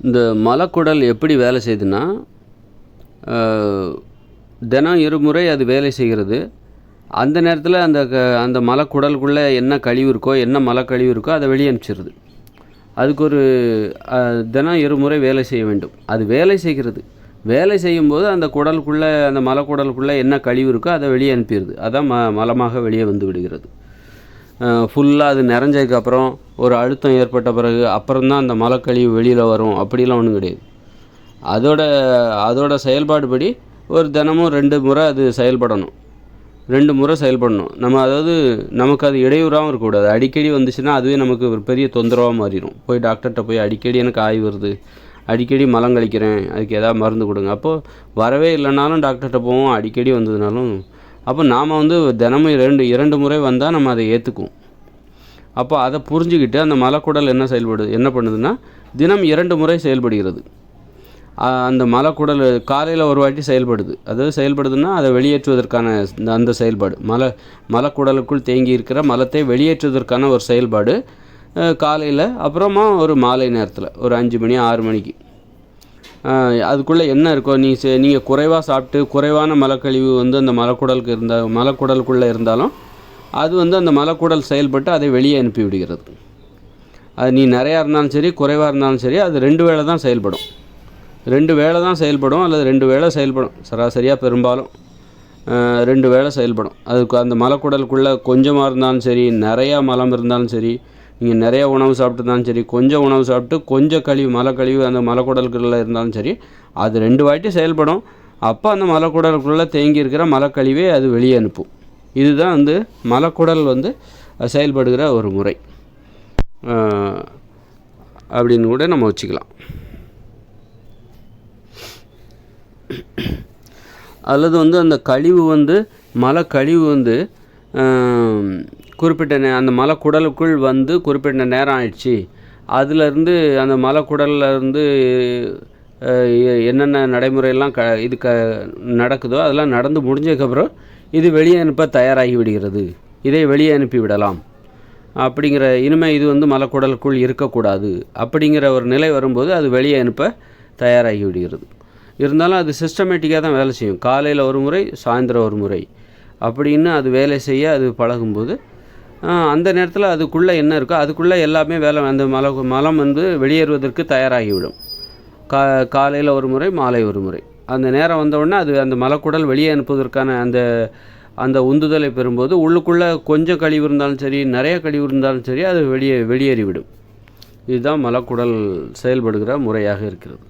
இந்த மலக்குடல் எப்படி வேலை செய்யுதுன்னா, தினம் இருமுறை அது வேலை செய்கிறது. அந்த நேரத்தில் அந்த மலக்குடலுக்குள்ளே என்ன கழிவு இருக்கோ, என்ன மலக்கழிவு இருக்கோ அதை வெளியே அனுப்பிச்சிடுது. அதுக்கு ஒரு தினம் இருமுறை வேலை செய்ய வேண்டும். அது வேலை செய்கிறது. வேலை செய்யும்போது அந்த குடலுக்குள்ளே, அந்த மலக்குடலுக்குள்ளே என்ன கழிவு இருக்கோ அதை வெளியே அனுப்பிடுது. அதான் மலமாக வெளியே வந்து விடுகிறது. ஃபுல்லாக அது நிறைஞ்சதுக்கப்புறம் ஒரு அழுத்தம் ஏற்பட்ட பிறகு அப்புறம்தான் அந்த மலக்கழிவு வெளியில் வரும், அப்படிலாம் ஒன்றும் கிடையாது. அதோட செயல்பாடு படி ஒரு தினமும் 2 முறை அது செயல்படணும். 2 முறை செயல்படணும். நமக்கு அது இடையூறாகவும் இருக்கக்கூடாது. அடிக்கடி வந்துச்சுன்னா அதுவே நமக்கு ஒரு பெரிய தொந்தரவாக மாறிடும். போய் டாக்டர்கிட்ட போய் அடிக்கடி எனக்கு ஆய்வு வருது, அடிக்கடி மலம் கழிக்கிறேன், அதுக்கு எதாவது மருந்து கொடுங்க. அப்போது வரவே இல்லைனாலும் டாக்டர்கிட்ட போவோம், அடிக்கடி வந்ததுனாலும். அப்போ நாம் தினமும் 2 முறை வந்தால் நம்ம அதை ஏற்றுக்குவோம். அப்போ அதை புரிஞ்சுக்கிட்டு அந்த மலக்குடல் என்ன பண்ணுதுன்னா, தினம் 2 முறை செயல்படுகிறது. அந்த மலக்குடல் காலையில் ஒரு வாட்டி செயல்படுது. அதாவது செயல்படுதுன்னா அதை வெளியேற்றுவதற்கான அந்த செயல்பாடு, மலக்குடலுக்குள் தேங்கி இருக்கிற மலத்தை வெளியேற்றுவதற்கான ஒரு செயல்பாடு காலையில், அப்புறமா ஒரு மாலை நேரத்தில் ஒரு 5 மணி 6 மணிக்கு. அதுக்குள்ளே என்ன இருக்கோ, நீங்கள் குறைவாக சாப்பிட்டு குறைவான மலக்கழிவு அந்த மலக்குடலுக்குள்ளே இருந்தாலும் அது அந்த மலக்குடல் செயல்பட்டு அதை வெளியே அனுப்பி விடுகிறது. அது நீ நிறையா இருந்தாலும் சரி, குறைவாக இருந்தாலும் சரி, அது 2 வேளை தான் செயல்படும். 2 வேளை தான் செயல்படும், அல்லது 2 வேளை செயல்படும். சராசரியாக பெரும்பாலும் 2 வேளை செயல்படும். அதுக்கு அந்த மலக்குடலுக்குள்ளே கொஞ்சமாக இருந்தாலும் சரி, நிறையா மலம் இருந்தாலும் சரி, நீங்கள் நிறையா உணவு சாப்பிட்டுருந்தாலும் சரி, கொஞ்சம் உணவு சாப்பிட்டு கொஞ்சம் மலக்கழிவு அந்த மலக்குடலுக்குள்ளே இருந்தாலும் சரி, அது 2 வாட்டி செயல்படும். அப்போ அந்த மலக்குடலுக்குள்ளே தேங்கி இருக்கிற மலக்கழிவை அது வெளியே அனுப்பும். இதுதான் மலக்குடல் செயல்படுகிற ஒரு முறை அப்படின்னு கூட நம்ம வச்சுக்கலாம். அல்லது அந்த கழிவு மலக்கழிவு குறிப்பிட்ட அந்த மலக்குடலுக்குள் குறிப்பிட்ட நேரம் ஆயிடுச்சு, அதிலேருந்து அந்த மலக்குடல்லேருந்து என்னென்ன நடைமுறையெல்லாம் நடக்குதோ அதெல்லாம் நடந்து முடிஞ்சதுக்கப்புறம் இது வெளியே அனுப்ப தயாராகி விடுகிறது. இதை வெளியே அனுப்பி விடலாம் அப்படிங்கிற, இனிமேல் இது மலக்குடலுக்குள் இருக்கக்கூடாது அப்படிங்கிற ஒரு நிலை வரும்போது அது வெளியே அனுப்ப தயாராகி விடுகிறது. இருந்தாலும் அது சிஸ்டமேட்டிக்காக தான் வேலை செய்யும். காலையில் ஒரு முறை, சாயந்தரம் ஒரு முறை அப்படின்னு அது வேலை செய்ய அது பழகும்போது அந்த நேரத்தில் அதுக்குள்ளே என்ன இருக்கோ அதுக்குள்ளே எல்லாமே அந்த மலம் வெளியேறுவதற்கு தயாராகிவிடும். காலையில் ஒரு முறை, மாலை ஒரு முறை. அந்த நேரம் வந்தவுடனே அது அந்த மலக்குடல் வெளியே அனுப்புவதற்கான அந்த உந்துதலை பெறும்போது உள்ளுக்குள்ளே கொஞ்சம் கழிவு இருந்தாலும் சரி, நிறைய கழிவு இருந்தாலும் சரி, அது வெளியேறிவிடும். இதுதான் மலக்குடல் செயல்படுகிற முறையாக இருக்கிறது.